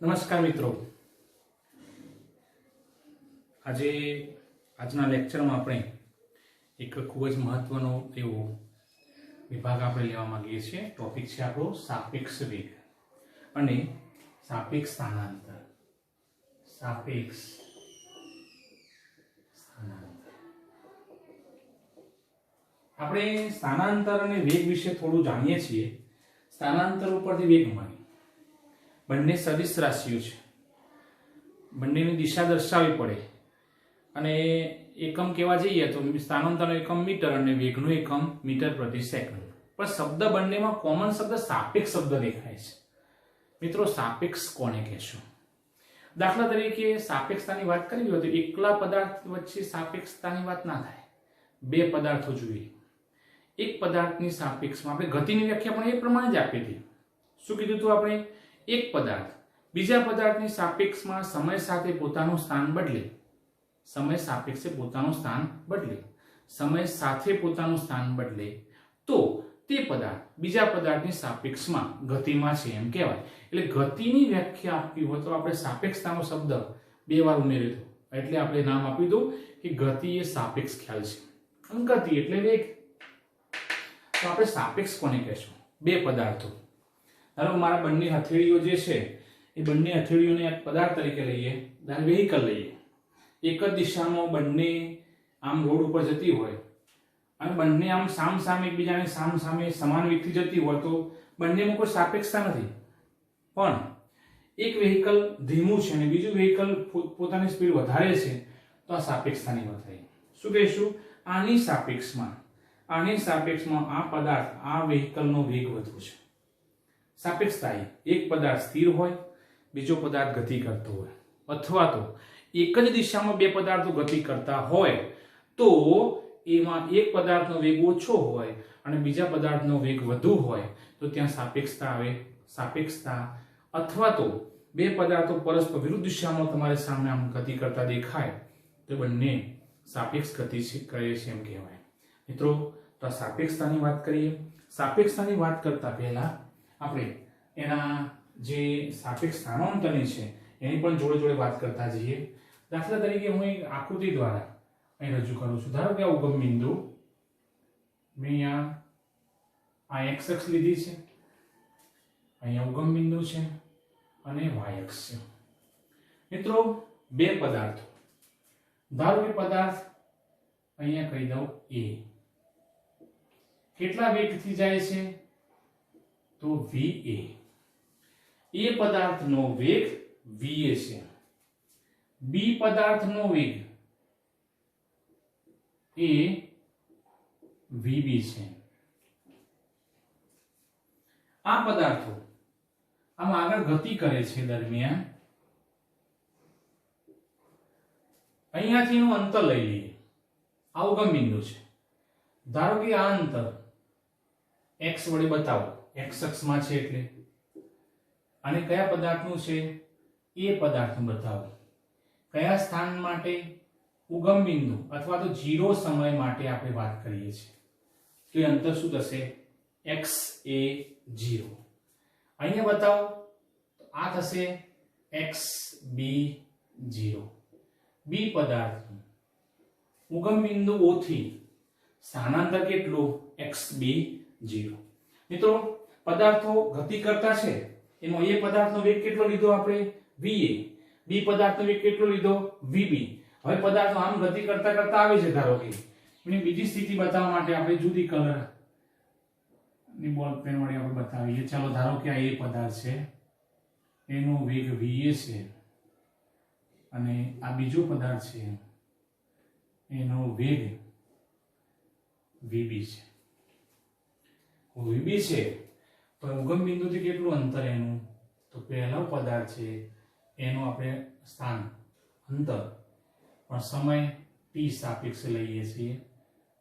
નમસ્કાર મિત્રો, આજના લેક્ચરમાં આપણે એક ખૂબ જ મહત્વનો એવો વિભાગ આપણે લેવા માંગીએ છીએ. ટોપિક છે આપણો સાપેક્ષ વેગ અને સાપેક્ષ સ્થાનાંતર. સાપેક્ષ સ્થાનાંતર. આપણે સ્થાનાંતર અને વેગ વિશે થોડું જાણીએ છીએ. સ્થાનાંતર ઉપરથી વેગ મળે. બંને સદિશ રાશિઓ છે, બંનેની દિશા દર્શાવવી પડે અને એકમ કહેવા જઈએ તો સ્થાનાંતરનો એકમ મીટર અને વેગનો એકમ મીટર પ્રતિ સેકન્ડ. પણ શબ્દ બંનેમાં કોમન શબ્દ સાપેક્ષ શબ્દ દેખાય છે. મિત્રો, સાપેક્ષ કોને કહેશું? દાખલા તરીકે સાપેક્ષતાની વાત કરવી હોય તો એકલા પદાર્થ વચ્ચે સાપેક્ષતાની વાત ના થાય. બે પદાર્થો જોઈએ. એક પદાર્થની સાપેક્ષમાં આપણે ગતિની વ્યાખ્યા પણ એ પ્રમાણે જ આપી હતી. શું કીધું હતું આપણે? એક પદાર્થ બીજા પદાર્થની સાપેક્ષમાં સમય સાથે પોતાનું સ્થાન બદલે. સમય સાપેક્ષે પોતાનું સ્થાન બદલે. સમય સાથે પોતાનું સ્થાન બદલે તો તે પદાર્થ બીજા પદાર્થની સાપેક્ષમાં ગતિમાં છે એમ કહેવાય. એટલે ગતિની વ્યાખ્યા આપવી હોય તો આપણે સાપેક્ષતાનો શબ્દ બે વાર ઉમેર્યો હતો. એટલે આપણે નામ આપી દઉં કે ગતિ એ સાપેક્ષ ખ્યાલ છે અને ગતિ એટલે વેગ. તો આપણે સાપેક્ષ કોને કહેશું? બે પદાર્થો. ધારો મારા બંને હથેળીઓ જે છે એ બંને હથેળીઓને એક પદાર્થ તરીકે લઈએ, ધારો વેહિકલ લઈએ. એક જ દિશામાં બંને આમ રોડ ઉપર જતી હોય અને બંને આમ સામસામે એકબીજાને સામસામે સમાન વેગથી જતી હોય તો બંનેમાં કોઈ સાપેક્ષતા નથી. પણ એક વેહિકલ ધીમું છે અને બીજું વેહિકલ પોતાની સ્પીડ વધારે છે તો આ સાપેક્ષતાની વાત થઈ. શું કહીશું? આની સાપેક્ષમાં આ પદાર્થ આ વેહિકલનો વેગ વધુ છે. સાપેક્ષતા એક પદાર્થ સ્થિર હોય, બીજો પદાર્થ ગતિ કરતો હોય, અથવા તો એક જ દિશામાં બે પદાર્થો ગતિ કરતા હોય તો એમાં એક પદાર્થનો વેગ ઓછો હોય અને બીજા પદાર્થનો વેગ વધુ હોય તો ત્યાં સાપેક્ષતા આવે. સાપેક્ષતા અથવા તો બે પદાર્થો પરસ્પર વિરુદ્ધ દિશામાં તમારે સામે આમ ગતિ કરતા દેખાય તો બંને સાપેક્ષ ગતિ કરે છે એમ કહેવાય. મિત્રો, તો આ સાપેક્ષતાની વાત કરીએ. સાપેક્ષતાની વાત કરતા પહેલા આપણે એના જે સાપેક્ષ સ્થાનાંતરની છે એની પણ જોડે જોડે વાત કરતા જઈએ. દાખલા તરીકે હું એક આકૃતિ દ્વારા અહીં રજૂ કરું છું. ધારો કે આ ઉગમ બિંદુ મેં અહીંયા આ એક્સ અક્ષ લીધી છે, અહીંયા ઉગમ બિંદુ છે અને વાય અક્ષ છે. મિત્રો, બે પદાર્થો. ધારો કે પદાર્થ અહીંયા કહી દઉં એ કેટલા વેગથી જાય છે તો va. એ પદાર્થનો વેગ va છે, બી પદાર્થનો વેગ એ vb છે. આ પદાર્થો આમ આગળ ગતિ કરે છે દરમિયાન અહીંયાથી એનું અંતર લઈ લઈએ. આ ઉગમ બિંદુ છે. ધારો કે આ અંતર x વડે બતાવો, x અક્ષમાં છે એટલે, અને કયા પદાર્થનું છે? એ પદાર્થનું બતાવો. કયા સ્થાન માટે? ઉગમ બિંદુ અથવા તો 0 સમય માટે આપણે વાત કરીએ છીએ. તો એ અંતર શું થશે? x એ 0. અહીંયા બતાવો આ થશે x b 0. બી પદાર્થ ઉગમ બિંદુ O થી સ્થાનાંતર કેટલું? x b 0. મિત્રો, પદાર્થો ગતિ કરતા છે એનો એ પદાર્થનો વેગ કેટલો લીધો આપણે? va. બી પદાર્થનો વેગ કેટલો લીધો? vb. હવે પદાર્થો આમ ગતિ કરતા કરતા આવે છે. ધારો કે એની બીજી સ્થિતિ બતાવવા માટે આપણે જુદી કલર ની બોલ પેન વડે આપણે બતાવીએ. ચાલો, ધારો કે આ એ પદાર્થ છે, એનો વેગ va છે અને આ બીજો પદાર્થ છે એનો વેગ vb છે. vb છે તો ઉગમ બિંદુથી કેટલું અંતર એનું? તો પહેલો પદાર્થ છે એનો આપણે સ્થાન અંતર પણ સમય t સાપેક્ષે લઈએ છીએ.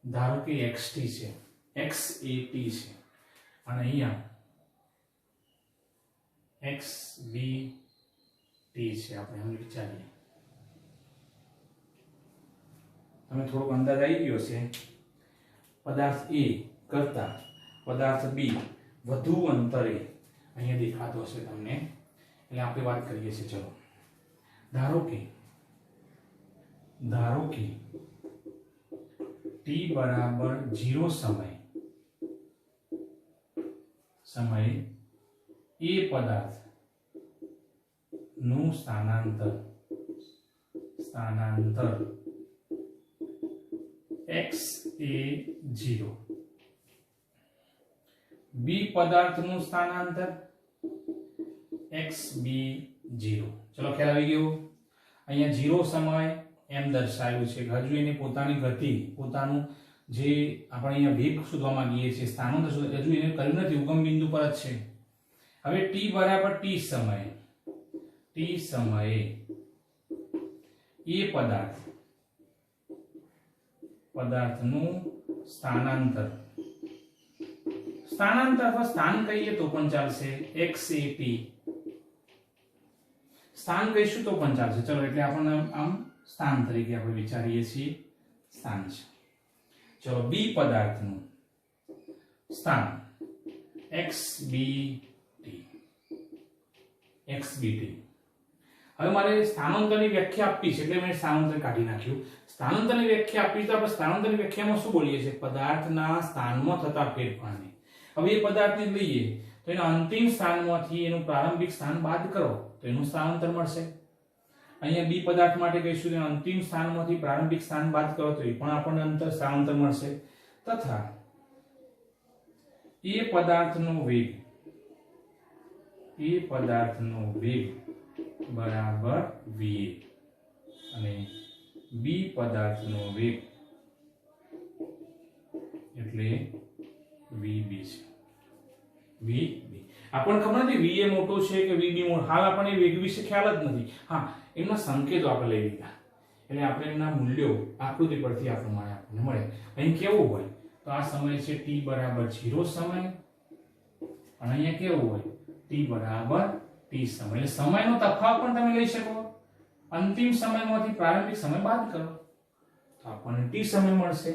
ધારો કે xt છે, x એ t છે અને અહીંયા x b t છે. આપણે એમ વિચારીએ, તમે થોડોક અંદાજ આવી ગયો છે. પદાર્થ A કરતા પદાર્થ B વધુ અંતરે અહીંયા દેખાતો હશે તમને. એટલે આપણે વાત કરીએ છીએ. ચલો ધારો કે t બરાબર 0 સમયે એ પદાર્થ નું સ્થાનાંતર x એ 0, બી પદાર્થનું સ્થાનાંતર x બી 0. ચલો ખ્યાલ આવી ગયો. અહીંયા 0 સમય એમ દર્શાવ્યું છે. હજુ એને પોતાની ગતિ, પોતાનું જે આપણે અહીંયા વેગ શોધવા માંગીએ છીએ, સ્થાનાંતર હજુ એને કર્યું નથી, ઉગમ બિંદુ પર જ છે. હવે t બરાબર t સમયે એ પદાર્થનું સ્થાનાંતર અથવા સ્થાન કહીએ તો પણ ચાલશે. x એ t, સ્થાન કહીશું તો પણ ચાલશે. ચલો એટલે આપણને આમ સ્થાન તરીકે આપણે વિચારીએ છીએ, સ્થાન છે. ચલો બી પદાર્થનું સ્થાન xbt. હવે મારે સ્થાનાંતરની વ્યાખ્યા આપવી છે એટલે મેં સ્થાનાંતર કાઢી નાખ્યું. સ્થાનાંતરની વ્યાખ્યા આપી તો આપણે સ્થાનાંતરની વ્યાખ્યામાં શું બોલીએ છીએ? પદાર્થના સ્થાનમાં થતા ફેરફારને. હવે એ પદાર્થને લઈએ તો એના અંતિમ સ્થાનમાંથી એનું પ્રારંભિક સ્થાન બાદ કરો તો એનું સ્થાનાંતર મળશે. અહીંયા બી પદાર્થ માટે કહીશું એના અંતિમ સ્થાનમાંથી પ્રારંભિક સ્થાન બાદ કરો તો એ પણ આપણને અંતર સ્થાનાંતર મળશે. તથા એ પદાર્થનો વેગ બરાબર va અને બી પદાર્થનો વેગ એટલે vb છે. vb આપણને ખબર નથી va મોટો છે કે vb મોટો, હાલ આપણને વેગ વિશે ખ્યાલ જ નથી. હા, એમના સંકેતો આપણે લઈ લીધા એટલે આપણે એમના મૂલ્યો આકૃતિ પરથી આ પ્રમાણે આપણને મળે. અહીં કેવું હોય તો આ સમય છે t બરાબર 0 સમય અને અહીંયા કેવું હોય t બરાબર t સમય. એટલે સમયનો તફાવત પણ તમે લઈ શકો. અંતિમ સમયમાંથી પ્રારંભિક સમય બાદ કરો તો આપણને t સમય મળશે.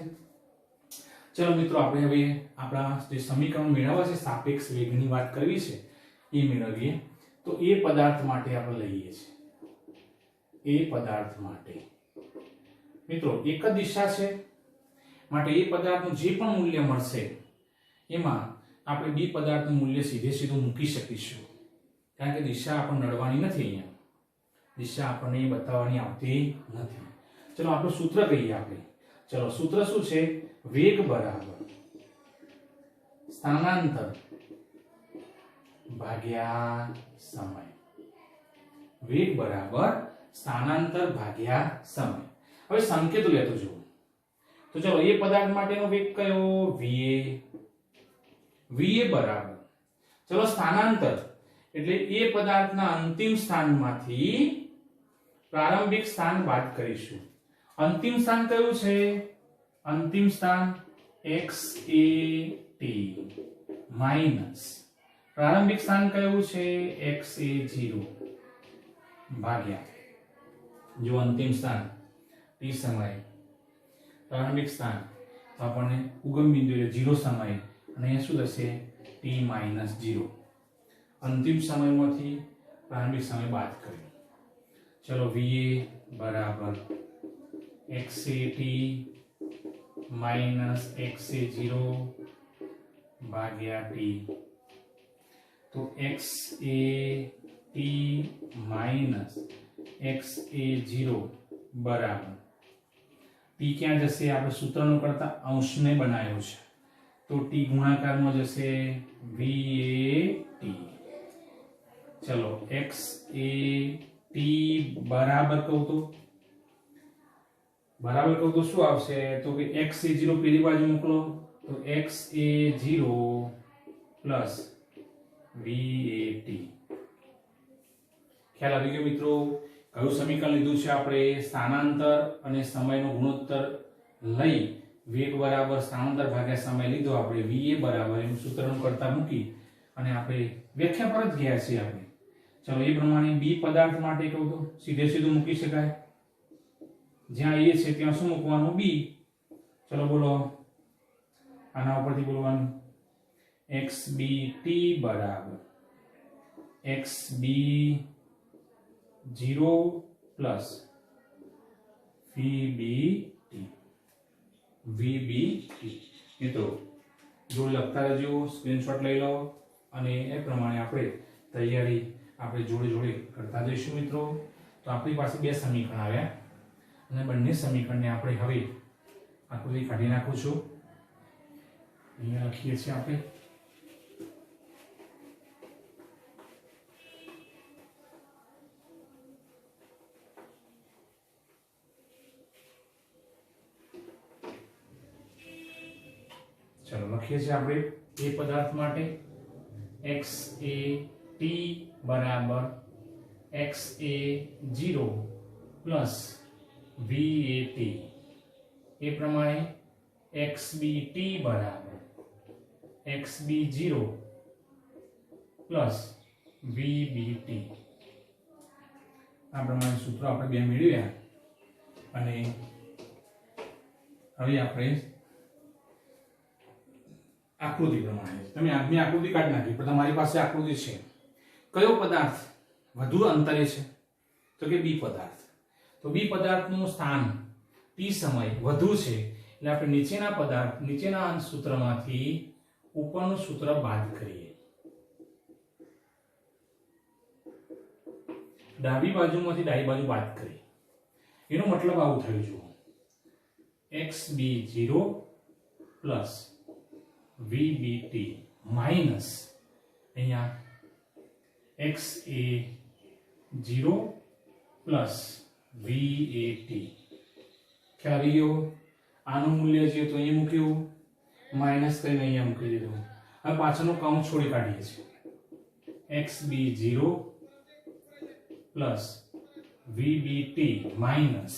ચલો મિત્રો, આપણે હવે આપણા જે સમીકરણ મેળવવા છે, સાપેક્ષ વેગની વાત કરવી છે, એ મેળવીએ. તો એ પદાર્થ માટે આપણે લઈએ છીએ. એ પદાર્થ માટે મિત્રો એક જ દિશા છે માટે એ પદાર્થનું જે પણ મૂલ્ય મળશે એમાં આપણે બી પદાર્થનું મૂલ્ય સીધું મૂકી શકીશું. કારણ કે દિશા આપણને નડવાની નથી. અહીંયા દિશા આપણને બતાવવાની આવતી નથી. ચલો આપણું સૂત્ર કહીએ આપણે. ચલો સૂત્ર શું છે? વેગ બરાબર સ્થાનાંતર ભાગ્યા સમય. વેગ બરાબર સ્થાનાંતર ભાગ્યા સમય. હવે સંકેતો લેતો જુઓ. તો ચલો એ પદાર્થ માટેનો વેગ કયો? va બરાબર, ચલો સ્થાનાંતર એટલે એ પદાર્થના અંતિમ સ્થાનમાંથી પ્રારંભિક સ્થાન બાદ કરીશું. અંતિમ સ્થાન કયું છે? અંતિમ સ્થાન xat માઈનસ પ્રારંભિક સ્થાન કયું છે? xa0 ભાગ્યા જો અંતિમ સ્થાન t સમયે પ્રારંભિક સ્થાન તો આપણને ઉગમ બિંદુ એટલે 0 સમયે અને અહીંયા શું થશે? t minus 0. અંતિમ સમયમાંથી પ્રારંભિક સમય બાદ કર્યો. ચલો va બરાબર xat માઈનસ xa0 ભાગ્યા t. તો xat માઈનસ xa0 બરાબર t ક્યાં જશે? આપણે સૂત્રનો કરતા અંશને બનાવ્યો છે તો t ગુણાકારમાં જશે vat. ચલો xat બરાબર કહું તો શું આવશે? તો કે xa0 પેલી બાજુ મોકલો તો xa0 પ્લસ vat. ખ્યાલ આવી ગયો મિત્રો? કયું સમીકરણ લીધું છે આપણે? સ્થાનાંતર અને સમયનો ગુણોત્તર લઈ વેગ બરાબર સ્થાનાંતર ભાગ્યા સમય લીધો આપણે. va બરાબર એનું સૂત્રનું કરતા મૂકી અને આપણે વ્યાખ્યા પર જ ગયા છીએ આપણે. ચલો એ પ્રમાણે બી પદાર્થ માટે કહું તો સીધું મૂકી શકાય. જ્યાં a છે ત્યાં શું મૂકવાનું? b. ચલો બોલો, આના ઉપરથી બોલવાનું xbt બરાબર xb0 પ્લસ vbt મિત્રો જો લખતા રહેજો, સ્ક્રીનશોટ લઈ લો અને એ પ્રમાણે આપણે તૈયારી આપણે જોડે જોડે કરતા જઈશું મિત્રો. તો આપણી પાસે બે સમીકરણ આવ્યા અને બંને સમીકરણને આપણે હવે આકૃતિ કાઢી નાખું છું. અહીંયા લખીએ છીએ આપણે ચલો લખીએ છીએ આપણે એ પદાર્થ માટે XAT બરાબર XA0 પ્લસ VAT, એ પ્રમાણે XBT બરાબર XB0 પ્લસ VBT. આ પ્રમાણે સૂત્રો આપણે બે મેળવ્યા અને હવે આપણે આકૃતિ પ્રમાણે તમે આજની આકૃતિ કાઢી નાખી, પણ તમારી પાસે આકૃતિ છે. કયો પદાર્થ વધુ અંતરે છે? તો કે બી પદાર્થ. તો બી પદાર્થનું સ્થાન t સમય વધુ છે એટલે આપણે નીચેના અંશ સૂત્રમાંથી ઉપરનું સૂત્ર બાદ કરીએ. ડાબી બાજુમાંથી ડાબી બાજુ બાદ કરીએ. એનો મતલબ આવું થયું જુઓ, xb0 પ્લસ VBT માઇનસ અહીંયા XA0 પ્લસ VAT. ખ્યાલ આવી ગયો? આનું મૂલ્ય છે તો અહીંયા મૂક્યું, માઇનસ કરીને અહીંયા મૂકી દીધું. હવે પાછળનું કાઉન્ટ છોડી કાઢીએ છીએ. XB0 plus VBT minus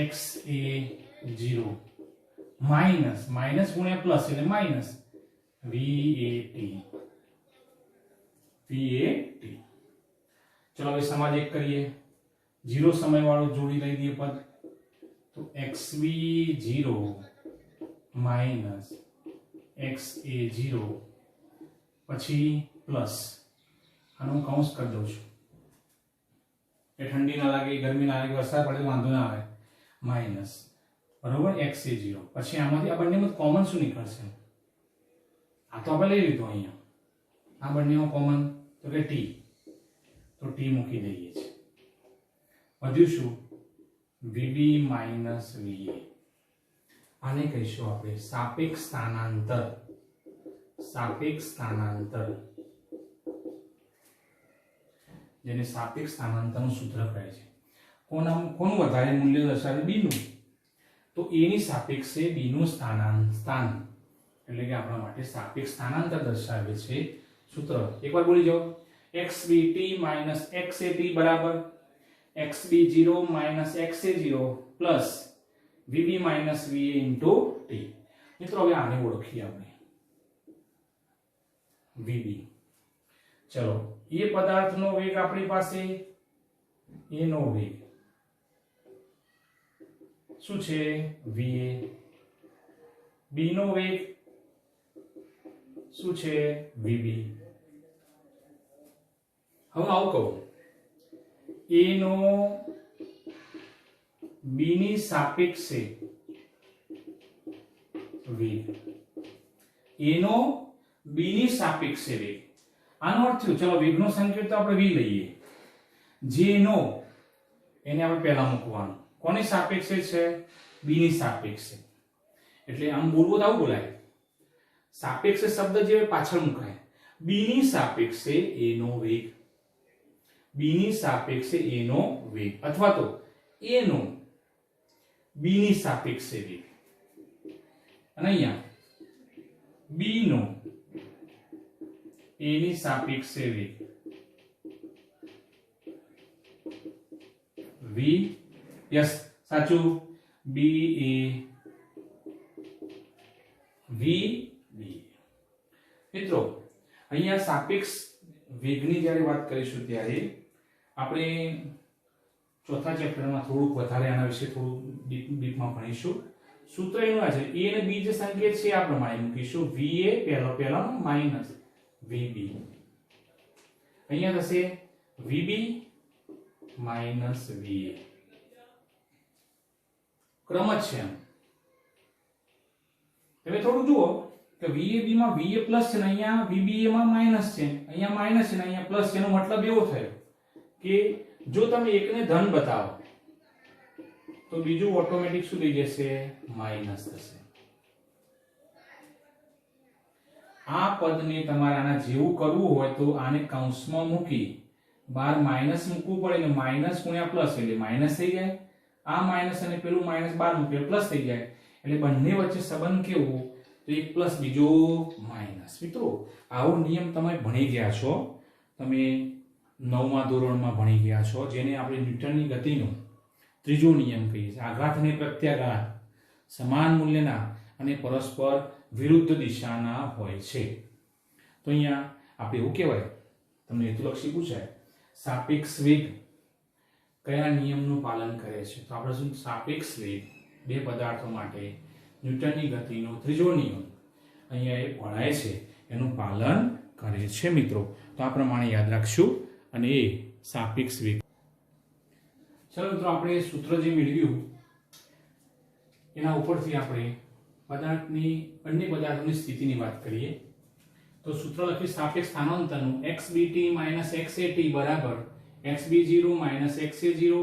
XA0 minus minus ગુણ્યા પ્લસ એટલે માઇનસ VAT. ચલો હવે સમાજ એક કરીએ. 0 સમય વાળું જોડી લઈ દઈએ પદ. તો XB0 માઇનસ XA0 પછી પ્લસ આનું કૌંસ કરી દઉં છું એ ઠંડી ના લાગે, ગરમી ના લાગે, વરસાદ પડે વાંધો ના આવે. માઇનસ બરોબર XA0 પછી આમાંથી આ બંનેમાં કોમન શું નીકળશે? આ તો આપણે લઈ લીધું અહીંયા. આ બંનેમાં કોમન તો કે t, તો t મૂકી દઈએ છીએ. વધ્યું શું? VB minus VA. આને કહીશું આપણે સાપેક્ષ સ્થાનાંતર. સાપેક્ષ સ્થાનાંતર જેને સાપેક્ષ સ્થાનાંતરનું સૂત્ર કહે છે. કોનું વધારે મૂલ્ય દર્શાવે? b નું. તો a ની સાપેક્ષે b નું સ્થાન એટલે કે આપણા માટે સાપેક્ષ સ્થાનાંતર દર્શાવે છે સૂત્ર. એકવાર બોલી જાઓ. XBT માઇનસ XAT બરાબર XB0 minus XA0 plus VB minus VA into t. મિત્રો હવે આને ઓળખીએ આપણે VB. ચલો એ પદાર્થનો વેગ આપણી પાસે a નો વેગ શું છે? VA. b નો વેગ શું છે? VB. હવે આવું કહું, a નો b ની સાપેક્ષે વેગ, a નો b ની સાપેક્ષે વેગ. આનો અર્થ થયો, ચલો વેગનો સંકેત તો આપણે v લઈએ. જે નો એને આપણે પહેલા મૂકવાનું. કોની સાપેક્ષે છે? b ની સાપેક્ષે. એટલે આમ બોલવું તો આવું બોલાય. સાપેક્ષે શબ્દ જે પાછળ મુકાય. b ની સાપેક્ષે a નો વેગ, b ની સાપેક્ષે a નો વેગ, અથવા તો a નો b ની સાપેક્ષે વેગ, અને અહીંયા b નો a ની સાપેક્ષે વેગ v. યસ સાચું. b a v b. મિત્રો અહીંયા સાપેક્ષ વેગની જ્યારે વાત કરીશું ત્યારે આપણે ચોથા ચેપ્ટરમાં થોડુંક વધારે આના વિશે થોડું ડીપમાં ભણીશું. સૂત્ર એનું આ છે, a અને b જે સંકેત છે આ પ્રમાણે મૂકીશું. va પહેલો માઇનસ vb. અહીંયા થશે VB માઇનસ VA. ક્રમ જ છે. તમે થોડું જુઓ કે VAB માં VA પ્લસ છે ને અહીંયા VBA માં માઇનસ છે, અહીંયા માઇનસ છે ને અહીંયા પ્લસ છે. એનો મતલબ એવો થયો કે જો તમે એકને ધન બતાવો તો બીજું ઓટોમેટિક શું થઈ જશે? માઇનસ થશે. આ પદને તમારે આના જેવું કરવું હોય તો આને કૌંસમાં મૂકી બાર માઇનસ મૂકવું પડે એટલે માઇનસ ગુણ્યા પ્લસ એટલે માઇનસ થઈ જાય. આ માઇનસ અને પેલું માઇનસ બાર મૂકે પ્લસ થઈ જાય. એટલે બંને વચ્ચે સંબંધ કેવો? તો એક પ્લસ બીજો માઇનસ. મિત્રો આવો નિયમ તમે ભણી ગયા છો, તમે 9મા ધોરણમાં ભણી ગયા છો, જેને આપણે ન્યૂટનની ગતિનો ત્રીજો નિયમ કહીએ છીએ. આઘાત અને પ્રત્યાઘાત સમાન મૂલ્યના અને પરસ્પર વિરુદ્ધ દિશાના હોય છે. તો અહીંયા આપણે એવું કહેવાય, તમને હેતુલક્ષી પૂછાય, સાપેક્ષ વેગ કયા નિયમનું પાલન કરે છે? તો આપણે શું સાપેક્ષ વેગ બે પદાર્થો માટે ન્યૂટનની ગતિનો ત્રીજો નિયમ અહીંયા એ ભણાય છે એનું પાલન કરે છે મિત્રો. તો આ પ્રમાણે યાદ રાખશું અને એ સાપેક્ષ વેગ. ચલો મિત્રો, આપણે સૂત્ર જે મેળવ્યું એના ઉપરથી આપણે બંને પદાર્થોની સ્થિતિની વાત કરીએ. તો સૂત્ર લખી સાપેક્ષ સ્થાનાંતરનું xbt - xat બરાબર xb0 - xa0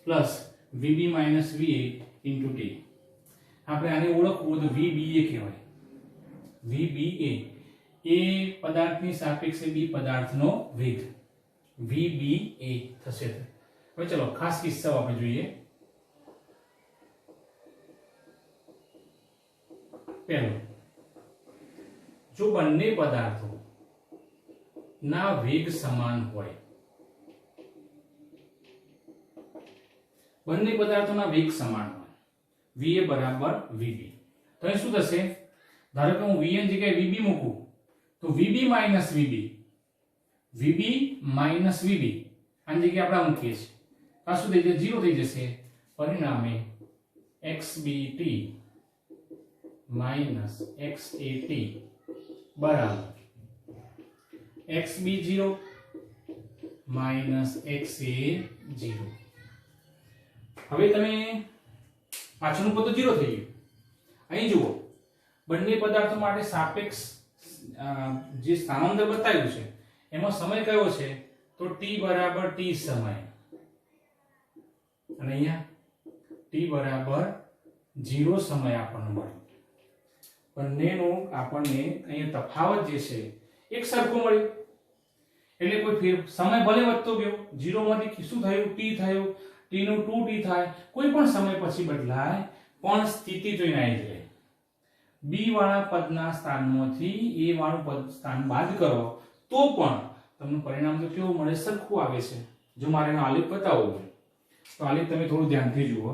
plus vb - va into t. આપણે આને ઓળખવું તો vba કહેવાય. vba એ પદાર્થની સાપેક્ષે b પદાર્થનો વેગ vba થશે. હવે ચલો ખાસ કિસ્સાઓ આપણે જોઈએ. પહેલો, જો બંને પદાર્થો ના વેગ સમાન હોય, બંને પદાર્થોના વેગ સમાન હોય, va બરાબર vb, તો અહીં શું થશે? ધારો કે હું va ની જગ્યાએ vb મૂકું તો vb માઇનસ vb આની જગ્યાએ આપણે મૂકીએ છીએ આ શું થઈ જશે? 0 થઈ જશે. પરિણામે xbt માઇનસ xat બરાબર xb0 માઇનસ xa0. હવે તમે પાછળનું પદ તો 0 થઈ ગયું. અહીં જુઓ, બંને પદાર્થો માટે સાપેક્ષ જે સ્થાનાંતર બતાવ્યું છે એમાં સમય કયો છે? તો t બરાબર t સમય અને અહીંયા t બરાબર 0 સમય આપણને મળ્યો. બંનેનો આપણને અહીંયા તફાવત જે છે એક સરખો મળ્યો. એટલે કોઈ સમય ભલે વધતો ગયો, 0 માંથી શું થયું? t થયું, t નું 2t થાય. કોઈ પણ સમય પછી બદલાય પણ સ્થિતિ તો એના જ રહે. b વાળા પદના સ્થાનમાંથી a વાળું પદ સ્થાન બાદ કરો તો પણ તમને પરિણામ તો કેવું મળે? સરખું આવે છે. જો મારે એનો આલેખ બતાવવો હોય તો આલેખ તમે થોડું ધ્યાનથી જુઓ.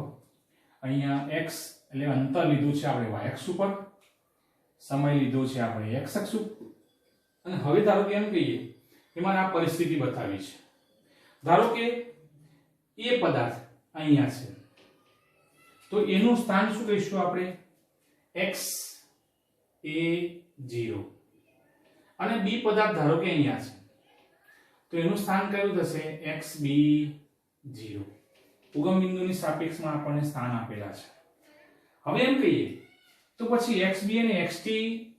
અહીંયા x એટલે અંતર લીધું છે આપણે y અક્ષ ઉપર, સમય લીધો છે આપણે x અક્ષ ઉપર. અને હવે ધારો કે એમ કહીએ કે મારે આ પરિસ્થિતિ બતાવી છે. ધારો કે એ પદાર્થ અહીંયા છે તો એનું સ્થાન શું કહીશું આપણે? xa0. અને b પદાર્થ ધારો કે અહીંયા છે તો એનું સ્થાન કયું થશે? xb0. ઉગમ બિંદુની સાપેક્ષમાં આપણને સ્થાન આપેલા છે. હવે એમ કહીએ તો પછી xb અને xt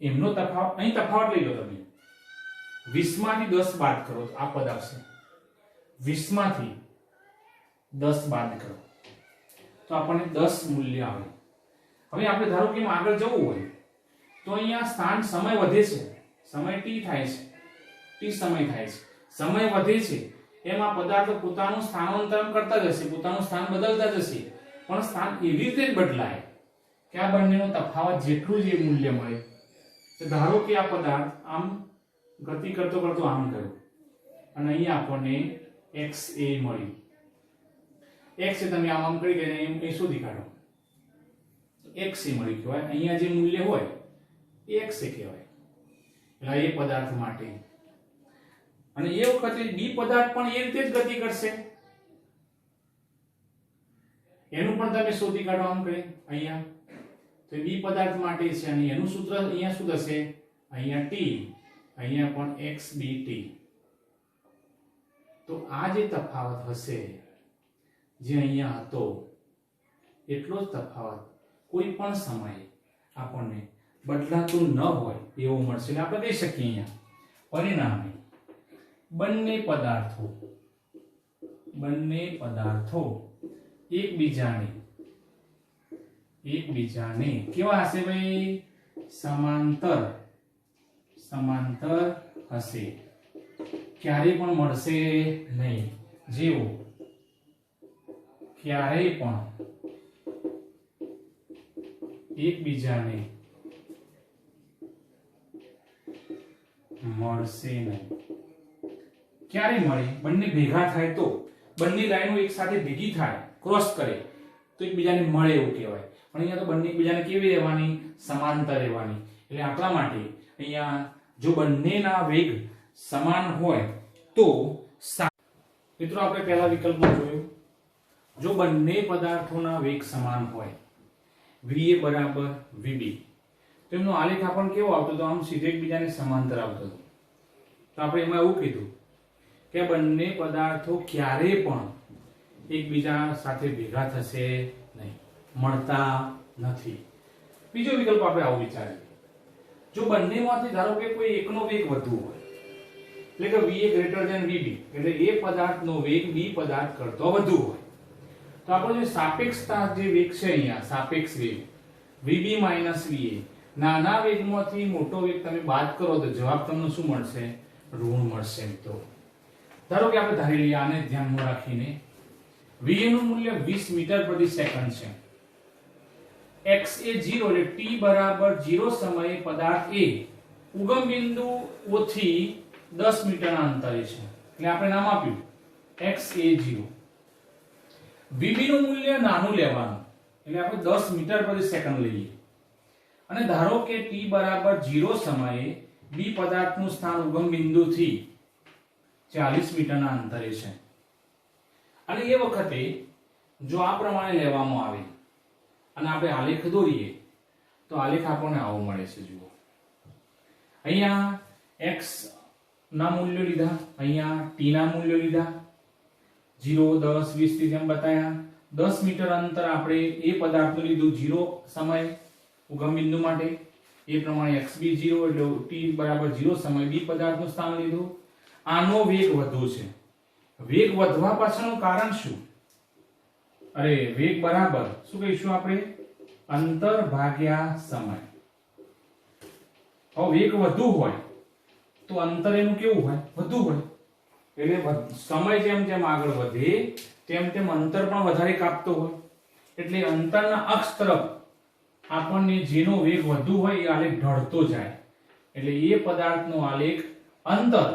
એમનો તફાવત, અહીં તફાવત લઈ લો તમે. 20 માંથી 10 બાદ કરો તો આ પદ આવશે. 20 માંથી 10 બાદ કરો તો આપણને 10 મૂલ્ય આવે. હવે આપણે ધારો કે આગળ જવું હોય તો અહીંયા સ્થાન સમય વધે છે, સમય t થાય છે, t સમય થાય છે, સમય વધે છે એમ આ પદાર્થ પોતાનું સ્થાનાંતરણ કરતા જશે, પોતાનું સ્થાન બદલતા જશે. પણ સ્થાન એવી રીતે જ બદલાય કે આ બંનેનો તફાવત જેટલું જ એ મૂલ્ય મળે. તો ધારો કે આ પદાર્થ આમ ગતિ કરતો કરતો આમ ગયો અને અહીંયા આપણને xa મળ્યું. x એ તમે આમ કરી દઈને એ શોધી કાઢો xa મળી કહેવાય. અહીંયા જે મૂલ્ય હોય એ xa કહેવાય. એટલે એ પદાર્થ માટે. અને એ વખતે b પદાર્થ પણ એ રીતે જ ગતિ કરશે, એનું પણ તમે શોધી કાઢો આમ કરી અહીંયા. તો b પદાર્થ માટે છે અને એનું સૂત્ર અહીંયા શું થશે? અહીંયા t, અહીંયા પણ xbt. તો આ જે તફાવત હશે જે અહીંયા હતો એટલો જ તફાવત કોઈ પણ સમયે આપણને બદલાતું ન હોય એવો મળશે. એટલે આપણે કહી શકીએ અહીંયા પરિણામે બંને પદાર્થો એકબીજાને કેવા હશે ભાઈ? સમાંતર હશે. ક્યારે પણ મળશે નહીં. જેવો ક્યારેય પણ એકબીજાને મળશે નહીં. ક્યારે મળે? બંને ભેગા થાય તો, બંને લાઈનો એક સાથે ભેગી થાય, ક્રોસ કરે તો એકબીજાને મળે એવું કહેવાય. પણ અહીંયા તો બંને એકબીજાને કેવી રહેવાની? સમાંતર રહેવાની. એટલે આપણા માટે અહીંયા જો બંનેના વેગ સમાન હોય તો મિત્રો આપણે પહેલા વિકલ્પમાં જોયું જો બંને પદાર્થોના વેગ સમાન હોય VA બરાબર VB તો એમનો આલેખ આપણને કેવો આવતો તો આમ સીધો એકબીજાને સમાંતર આવતો હતો. તો આપણે એમાં એવું કીધું કે બંને પદાર્થો ક્યારે પણ એકબીજા સાથે ભેગા થશે નહીં, મળતા નથી. બીજો વિકલ્પ આપણે આવો વિચારીએ જો બંનેમાંથી ધારો કે કોઈ એકનો વેગ વધુ હોય એટલે કે VA ગ્રેટર ધેન VB એટલે એ પદાર્થનો વેગ B પદાર્થ કરતો વધુ હોય તો આપણો જે સાપેક્ષતા જે વેગ છે અહીંયા સાપેક્ષ વેગ VB VA નાના વેગમાંથી મોટો વેગ તમે બાદ કરો તો જવાબ તમને શું મળશે? ઋણ મળશે. મિત્રો ધારો કે આપણે ધારી લઈએ આને ધ્યાનમાં રાખીને VA નું મૂલ્ય 20 મીટર પ્રતિ સેકન્ડ છે. x એ 0 એટલે t બરાબર 0 સમયે પદાર્થ A ઉગમ બિંદુ O થી 10 મીટરના અંતરે છે. એટલે આપણે નામ આપ્યું x એ 0. VB નું મૂલ્ય નાનું લેવાનું એટલે આપણે 10 મીટર પ્રતિ સેકન્ડ લઈએ અને ધારો કે t બરાબર 0 સમયે B પદાર્થનું સ્થાન ઉગમ બિંદુથી 40 મીટરના અંતરે છે. અને એ વખતે જો આ પ્રમાણે લેવામાં આવે અને આપણે આલેખ દોરીએ તો આલેખ આપણને આવો મળે છે. જુઓ અહીંયા x ના મૂલ્યો લીધા, અહીંયા t ના મૂલ્યો લીધા 0 10 20 થી જેમ બતાયા 10 મીટર અંતર આપણે એ પદાર્થનું લીધું 0 સમય ઉગમ બિંદુ માટે એ પ્રમાણે xb 0 એટલે t બરાબર 0 સમય b પદાર્થનું સ્થાન લીધું. આનો વેગ વધુ છે. વેગ વધવા પાછળનું કારણ શું? અરે વેગ બરાબર શું કહીશું આપણે? અંતર ભાગ્યા સમય. હવે વેગ વધુ હોય તો અંતર એનું કેવું હોય? વધુ હોય. એટલે સમય જેમ જેમ આગળ વધે તેમ તેમ અંતર પણ વધારે કાપતો હોય. એટલે અંતરના અક્ષ તરફ આપણને જેનો વેગ વધુ હોય એ આલેખ ઢળતો જાય. એટલે એ પદાર્થનો આલેખ અંતર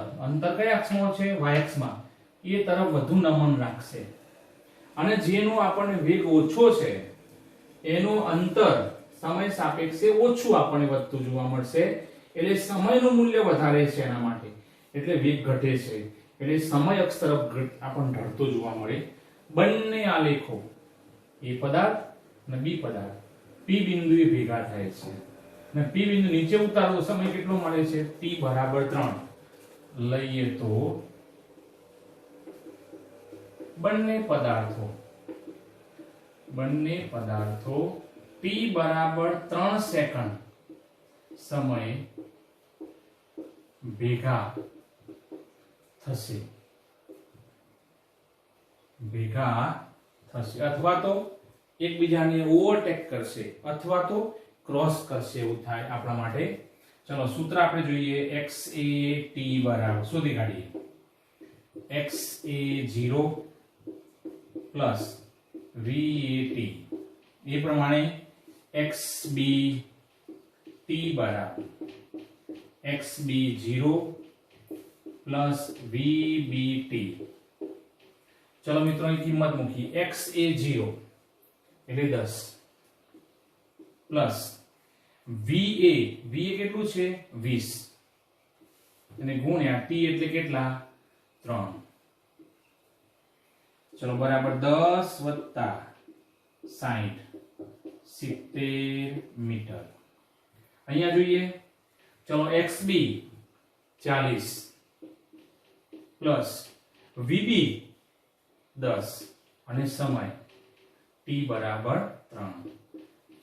કયા અક્ષમાં છે? y અક્ષમાં. એ તરફ વધુ નમન રાખશે. અને જેનો આપણને વેગ ઓછો છે એનું અંતર સમય સાપેક્ષે ઓછું આપણને વધતું જોવા મળશે. એટલે સમયનું મૂલ્ય વધારે છે એના માટે એટલે વેગ ઘટે છે. એટલે સમય અક્ષ તરફ આપણને ઢળતો જોવા મળે. બંને આલેખો એ પદાર્થ અને B પદાર્થ P બિંદુએ ભેગા થાય છે અને P બિંદુ નીચે ઉતારતો સમય કેટલો મળે છે? t બરાબર 3 લઈએ તો બંને પદાર્થો t બરાબર 3 સેકન્ડ સમયે ભેગા થશે અથવા તો એકબીજાને ઓવરટેક કરશે અથવા તો ક્રોસ કરશે એવું થાય આપણા માટે. ચલો સૂત્ર આપણે જોઈએ x a t બરાબર શોધી કાઢીએ x a 0 plus v a t એ પ્રમાણે x b t બરાબર x b 0 plus v b t. ચલો મિત્રો અહીં કિંમત મૂકી x a 0 એટલે 10 પ્લસ va કેટલું છે 20 અને ગુણ્યા t એટલે કેટલા 3. ચલો બરાબર 10 વત્તા 60 70 મીટર. અહીંયા જોઈએ ચલો xb 40 પ્લસ વીબી 10 અને સમય t બરાબર 3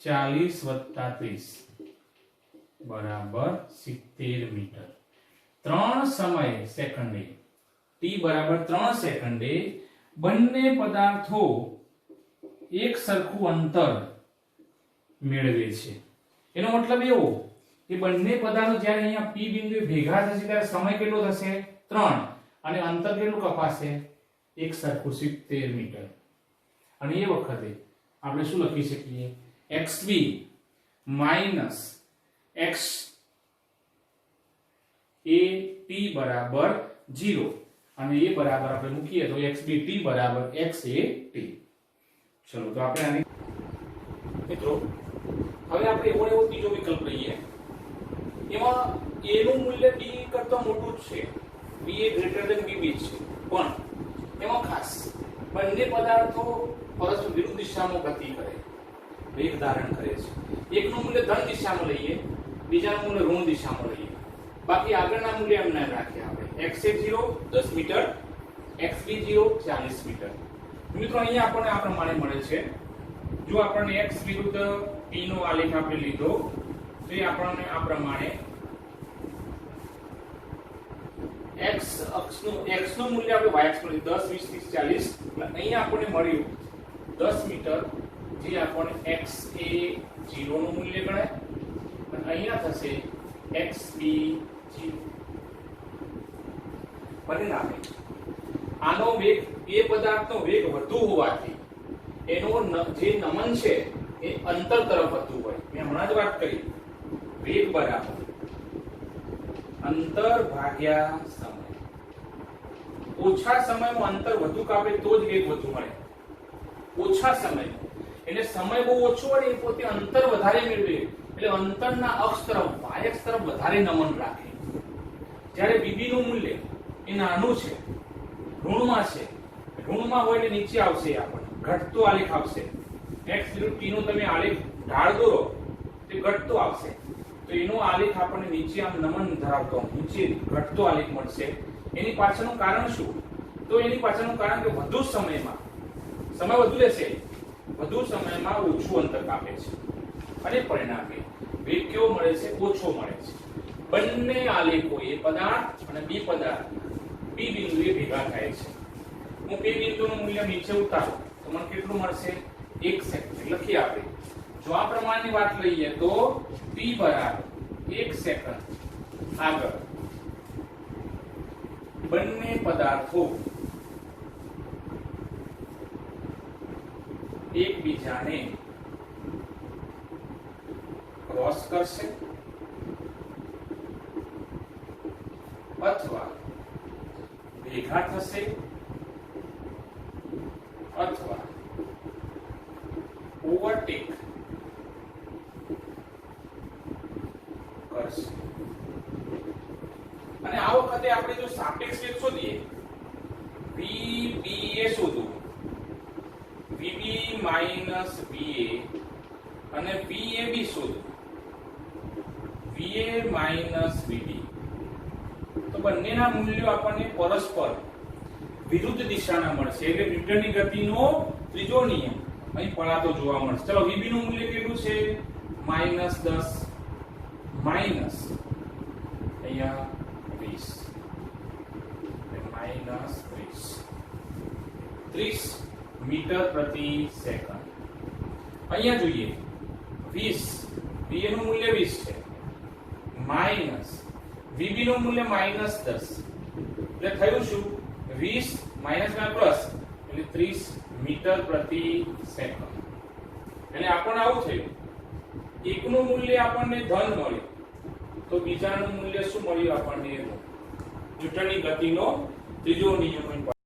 40 વત્તા 30 બરાબર 70 મીટર 3 સમયે સેકન્ડે t બરાબર 3 સેકન્ડે બંને પદાર્થો એક સરખું અંતર મેળવે છે. એનો મતલબ એવો કે બંને પદાર્થો જ્યારે અહીંયા p બિંદુએ ભેગા થશે ત્યારે સમય કેટલો થશે 3 અને અંતર કેટલું કપાશે એક સરખું 70 મીટર. અને એ વખતે આપણે શું લખી શકીએ xb minus x a t બરાબર 0 અને એ બરાબર આપણે મૂકીએ તો xb t બરાબર x a t. ચલો તો આપણે આને મિત્રો હવે આપણે એવો ત્રીજો વિકલ્પ લઈએ. એમાં a નું મૂલ્ય b કરતા મોટું જ છે, b એ ગ્રેટર ધેન bb છે, પણ એમાં ખાસ બંને પદાર્થો પરસ્પર વિરુદ્ધ દિશામાં ગતિ કરે, વેગ ધારણ કરે છે. એકનું મૂલ્ય ધન દિશામાં લઈએ, બીજાનું મૂલ્ય ઋણ દિશામાં લઈએ, બાકી આગળના મૂલ્ય એમને રાખીએ આપણે. x0 10 metre, xb0 40 metre. મિત્રો અહીંયા આપણને આ પ્રમાણે મળે છે. જો આપણને x વિરુદ્ધ p નો આલેખ આપણે લીધો તો એ આપણને આ પ્રમાણે x અક્ષનું x નું મૂલ્ય આપણે y અક્ષ પર 10 20 30 40 અહીંયા આપણને મળ્યું 10 મીટર, જે આપણને x એ 0 નું મૂલ્ય ગણાય અને અહીંયા થશે xb0. પરિણામે આનો વેગ એ પદાર્થનો વેગ વધુ હોવાથી એનો જે નમન છે એ અંતર તરફ વધુ હોય. મેં હમણાં જ વાત કરી વેગ બરાબર અંતર ભાગ્યા સમય. ઓછા સમયમાં અંતર વધુ કાપે તો જ વેગ વધુ મળે. ઓછા સમયમાં એટલે સમય બહુ ઓછો હોય એ પોતે અંતર વધારે મેળવે એટલે અંતરના અક્ષ તરફ y અક્ષ તરફ વધારે નમન રાખે. જ્યારે bb નું મૂલ્ય એ નાનું છે, ઋણમાં છે, ઋણમાં હોય એટલે નીચે આવશે, આપણને ઘટતો આલેખ આવશે. x વિરુદ્ધ t નો તમે આલેખ ઢાળ દોરો તે ઘટતો આવશે, તો એનો આલેખ આપણને નીચે આમ નમન ધરાવતો નીચે ઘટતો આલેખ મળશે. એની પાછળનું કારણ શું? તો એની પાછળનું કારણ કે વધુ સમયમાં સમય વધુ લેશે, વધુ સમયમાં ઓછું અંતર કાપે છે અને પરિણામે વેગ કેવો મળે છે? ઓછો મળે છે. બંને આલેખો એ પદાર્થ અને b પદાર્થ p બિંદુએ ભેગા થાય છે. હું p બિંદુનું મૂલ્ય નીચે ઉતારું તો મને કેટલું મળશે? 1 સેકન્ડ. લખીએ આપણે. જો આ પ્રમાણની વાત લઈએ તો t બરાબર 1 સેકન્ડ આગળ બંને પદાર્થો એકબીજાને ક્રોસ કરશે અથવા ભેગા થશે અથવા ઓવરટેક કરશે. અને આ વખતે આપણે જો સાપેક્ષ વેગ શોધીએ vb એ શોધવું vb માઈનસ va અને vab શોધવું va માઈનસ vb. તો બંનેના મૂલ્યો આપણને પરસ્પર વિરુદ્ધ દિશાના મળશે એટલે ન્યૂટનની ગતિનો ત્રીજો નિયમ અહીં પડાતો જોવા મળશે. ચલો vb નું મૂલ્ય કેટલું છે? -10 માઈનસ અહીંયા 30 મીટર પ્રતિ સેકન્ડ. અહીંયા જોઈએ 20 va નું મૂલ્ય 20 છે માઈનસ vb નું મૂલ્ય -10 એટલે થયું શું? 20 માઈનસ માં પ્લસ એટલે 30 મીટર પ્રતિ સેકન્ડ. એટલે આપણને આવું થયું એકનું મૂલ્ય આપણને ધન મળ્યું તો બીજાનું મૂલ્ય શું મળ્યું આપણને? ન્યૂટનની ગતિનો ત્રીજો નિયમ